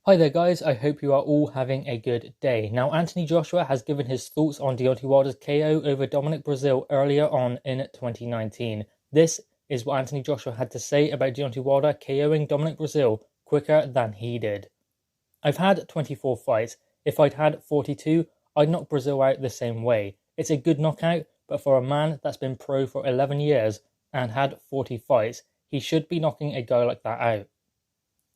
Hi there guys, I hope you are all having a good day. Now Anthony Joshua has given his thoughts on Deontay Wilder's KO over Dominic Breazeale earlier on in 2019. This is what Anthony Joshua had to say about Deontay Wilder KOing Dominic Breazeale quicker than he did. I've had 24 fights. If I'd had 42, I'd knock Breazeale out the same way. It's a good knockout, but for a man that's been pro for 11 years and had 40 fights, he should be knocking a guy like that out.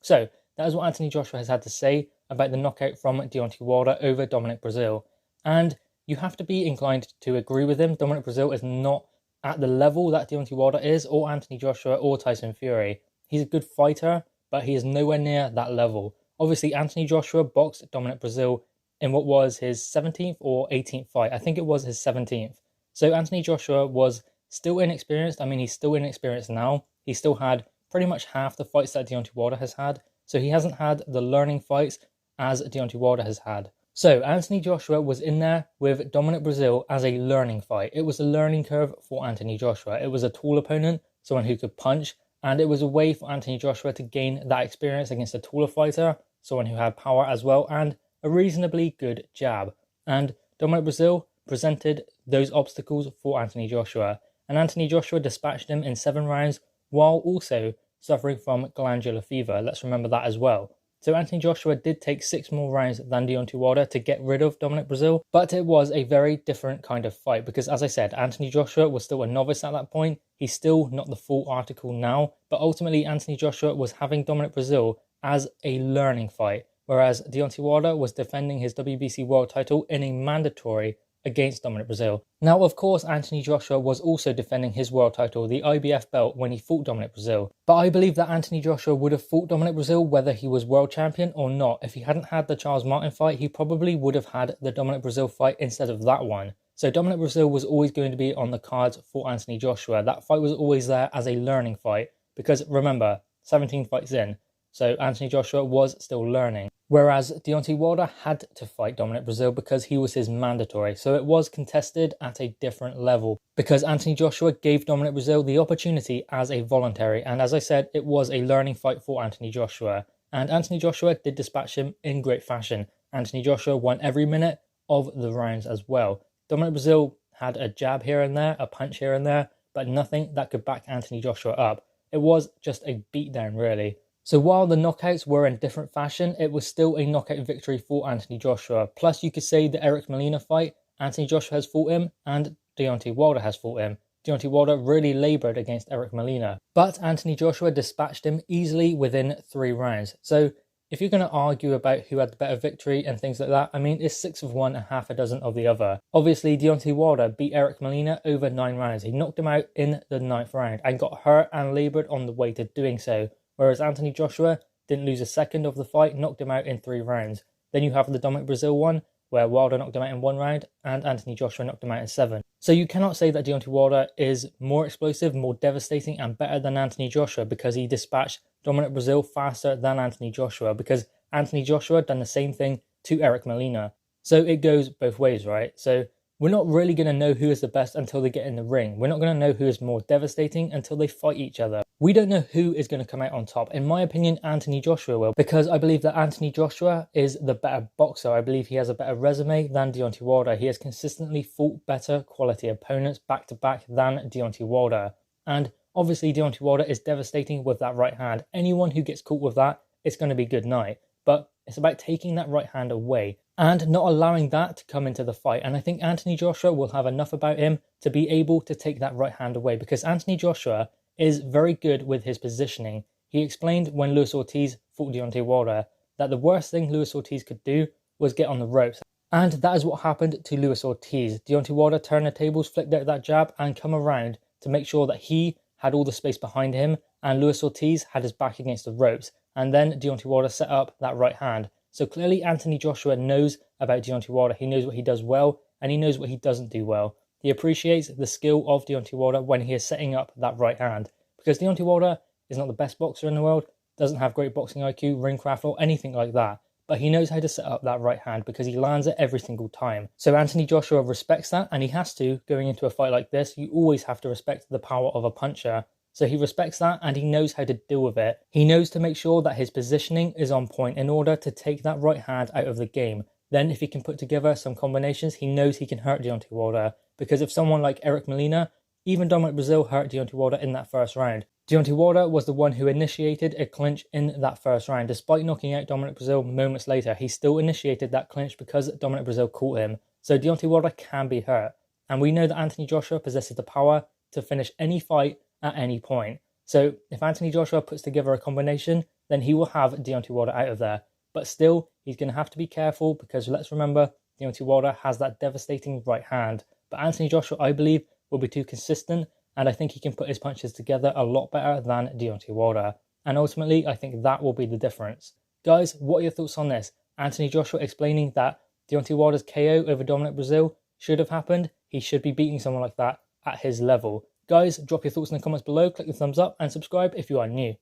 So, that is what Anthony Joshua has had to say about the knockout from Deontay Wilder over Dominic Breazeale. And you have to be inclined to agree with him. Dominic Breazeale is not at the level that Deontay Wilder is, or Anthony Joshua, or Tyson Fury. He's a good fighter, but he is nowhere near that level. Obviously, Anthony Joshua boxed Dominic Breazeale in what was his 17th or 18th fight. I think it was his 17th. So Anthony Joshua was still inexperienced. I mean, he's still inexperienced now. He still had pretty much half the fights that Deontay Wilder has had. So he hasn't had the learning fights as Deontay Wilder has had. So Anthony Joshua was in there with Dominic Breazeale as a learning fight. It was a learning curve for Anthony Joshua. It was a tall opponent, someone who could punch, and it was a way for Anthony Joshua to gain that experience against a taller fighter, someone who had power as well, and a reasonably good jab. And Dominic Breazeale presented those obstacles for Anthony Joshua. And Anthony Joshua dispatched him in 7 rounds while also suffering from glandular fever. Let's remember that as well. So Anthony Joshua did take 6 more rounds than Deontay Wilder to get rid of Dominic Breazeale, but it was a very different kind of fight because, as I said, Anthony Joshua was still a novice at that point. He's still not the full article now, but ultimately Anthony Joshua was having Dominic Breazeale as a learning fight, whereas Deontay Wilder was defending his WBC world title in a mandatory against Dominic Breazeale. Now, of course, Anthony Joshua was also defending his world title, the IBF belt, when he fought Dominic Breazeale. But I believe that Anthony Joshua would have fought Dominic Breazeale whether he was world champion or not. If he hadn't had the Charles Martin fight, he probably would have had the Dominic Breazeale fight instead of that one. So Dominic Breazeale was always going to be on the cards for Anthony Joshua. That fight was always there as a learning fight because, remember, 17 fights in, so Anthony Joshua was still learning. Whereas Deontay Wilder had to fight Dominic Breazeale because he was his mandatory. So it was contested at a different level because Anthony Joshua gave Dominic Breazeale the opportunity as a voluntary. And as I said, it was a learning fight for Anthony Joshua. And Anthony Joshua did dispatch him in great fashion. Anthony Joshua won every minute of the rounds as well. Dominic Breazeale had a jab here and there, a punch here and there, but nothing that could back Anthony Joshua up. It was just a beatdown, really. So while the knockouts were in different fashion, it was still a knockout victory for Anthony Joshua. Plus, you could say the Eric Molina fight, Anthony Joshua has fought him and Deontay Wilder has fought him. Deontay Wilder really laboured against Eric Molina. But Anthony Joshua dispatched him easily within 3 rounds. So if you're going to argue about who had the better victory and things like that, I mean, it's 6 of one and half a dozen of the other. Obviously, Deontay Wilder beat Eric Molina over 9 rounds. He knocked him out in the 9th round and got hurt and laboured on the way to doing so. Whereas Anthony Joshua didn't lose a second of the fight, knocked him out in 3 rounds. Then you have the Dominic Breazeale one, where Wilder knocked him out in 1 round, and Anthony Joshua knocked him out in 7. So you cannot say that Deontay Wilder is more explosive, more devastating, and better than Anthony Joshua because he dispatched Dominic Breazeale faster than Anthony Joshua, because Anthony Joshua done the same thing to Eric Molina. So it goes both ways, right? So we're not really going to know who is the best until they get in the ring. We're not going to know who is more devastating until they fight each other. We don't know who is going to come out on top. In my opinion, Anthony Joshua will, because I believe that Anthony Joshua is the better boxer. I believe he has a better resume than Deontay Wilder. He has consistently fought better quality opponents back to back than Deontay Wilder. And obviously Deontay Wilder is devastating with that right hand. Anyone who gets caught with that, it's going to be good night. But it's about taking that right hand away and not allowing that to come into the fight. And I think Anthony Joshua will have enough about him to be able to take that right hand away, because Anthony Joshua is very good with his positioning. He explained when Luis Ortiz fought Deontay Wilder that the worst thing Luis Ortiz could do was get on the ropes. And that is what happened to Luis Ortiz. Deontay Wilder turned the tables, flicked out that jab and come around to make sure that he had all the space behind him and Luis Ortiz had his back against the ropes. And then Deontay Wilder set up that right hand. So clearly Anthony Joshua knows about Deontay Wilder. He knows what he does well and he knows what he doesn't do well. He appreciates the skill of Deontay Wilder when he is setting up that right hand. Because Deontay Wilder is not the best boxer in the world, doesn't have great boxing IQ, ringcraft or anything like that. But he knows how to set up that right hand because he lands it every single time. So Anthony Joshua respects that, and he has to. Going into a fight like this, you always have to respect the power of a puncher. So he respects that and he knows how to deal with it. He knows to make sure that his positioning is on point in order to take that right hand out of the game. Then if he can put together some combinations, he knows he can hurt Deontay Wilder. Because if someone like Eric Molina, even Dominic Breazeale hurt Deontay Wilder in that first round. Deontay Wilder was the one who initiated a clinch in that first round. Despite knocking out Dominic Breazeale moments later, he still initiated that clinch because Dominic Breazeale caught him. So Deontay Wilder can be hurt. And we know that Anthony Joshua possesses the power to finish any fight at any point. So if Anthony Joshua puts together a combination, then he will have Deontay Wilder out of there. But still, he's going to have to be careful because let's remember, Deontay Wilder has that devastating right hand. But Anthony Joshua, I believe, will be too consistent, and I think he can put his punches together a lot better than Deontay Wilder. And ultimately, I think that will be the difference. Guys, what are your thoughts on this? Anthony Joshua explaining that Deontay Wilder's KO over Dominic Breazeale should have happened. He should be beating someone like that at his level. Guys, drop your thoughts in the comments below, click the thumbs up, and subscribe if you are new.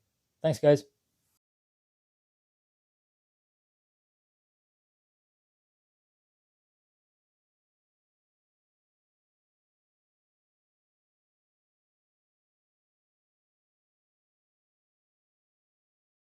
Thanks, guys.